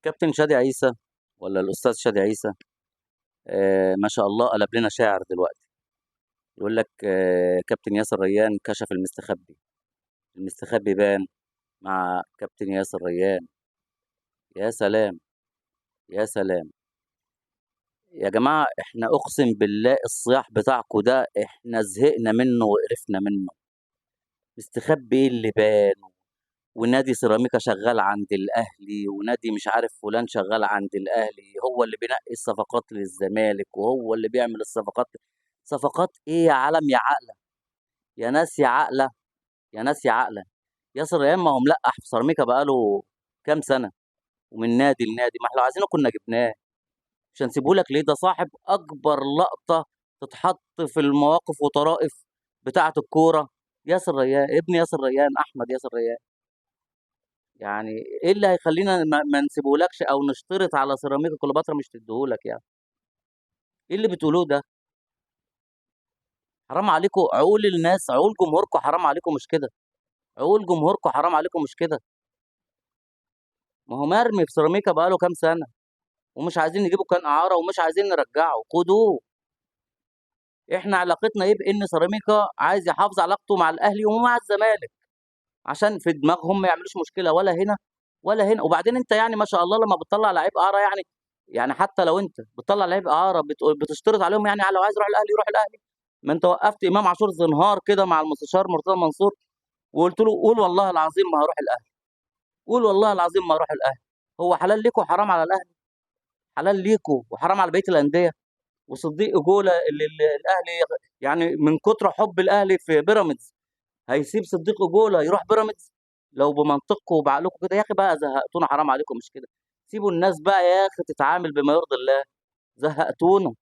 كابتن شادي عيسى ولا الأستاذ شادي عيسى. ما شاء الله قلب لنا شاعر دلوقتي. يقول لك كابتن ياسر ريان كشف المستخبي. المستخبي بان مع كابتن ياسر ريان. يا سلام، يا سلام. يا جماعة احنا اقسم بالله الصياح بتاعكوا ده احنا زهقنا منه وقرفنا منه. مستخبي ايه اللي بان؟ ونادي سيراميكا شغال عند الاهلي، ونادي مش عارف فلان شغال عند الاهلي، هو اللي بينقي الصفقات للزمالك وهو اللي بيعمل الصفقات. صفقات ايه يا عالم يا عقله؟ يا ناس يا عقله، يا ناس يا عقله. ياسر ريان ما هو ملقح في سيراميكا بقاله كام سنه، ومن نادي لنادي. ما احنا لو عايزينه كنا جبناه، مش هنسيبه لك ليه؟ ده صاحب اكبر لقطه تتحط في المواقف وطرائف بتاعه الكوره. ياسر ريان ابن ياسر ريان، احمد ياسر ريان. يعني ايه اللي هيخلينا ما نسيبهولكش او نشترط على سيراميكا كليوباترا مش تديهولك يعني؟ ايه اللي بتقولوه ده؟ حرام عليكم، عقول الناس، عقول جمهوركم حرام عليكم مش كده؟ عقول جمهوركم حرام عليكم مش كده؟ ما هو مرمي في سيراميكا بقاله كام سنه، ومش عايزين نجيبه كان اعاره ومش عايزين نرجعه. خدوه. احنا علاقتنا ايه بان سيراميكا عايز يحافظ علاقته مع الاهلي ومع الزمالك؟ عشان في دماغهم ما يعملوش مشكله ولا هنا ولا هنا. وبعدين انت يعني ما شاء الله لما بتطلع لعيب اعاره يعني، يعني حتى لو انت بتطلع لعيب اعاره بتشترط عليهم يعني لو عايز يروح الاهلي يروح الاهلي. ما انت وقفت امام عاشور زنهار كده مع المستشار مرتضى منصور، وقلت له قول والله العظيم ما هروح الاهلي، قول والله العظيم ما هروح الاهلي. هو حلال ليكوا وحرام على الاهلي؟ حلال ليكوا وحرام على بقيه الانديه. وصديق جوله اللي الاهلي يعني من كتر حب الاهلي في بيراميدز هيسيب صديق جوله يروح بيراميدز؟ لو بمنطقكم وبعقلكم كده يا اخي بقى زهقتونا، حرام عليكم مش كده؟ سيبوا الناس بقى يا اخي تتعامل بما يرضي الله. زهقتونا.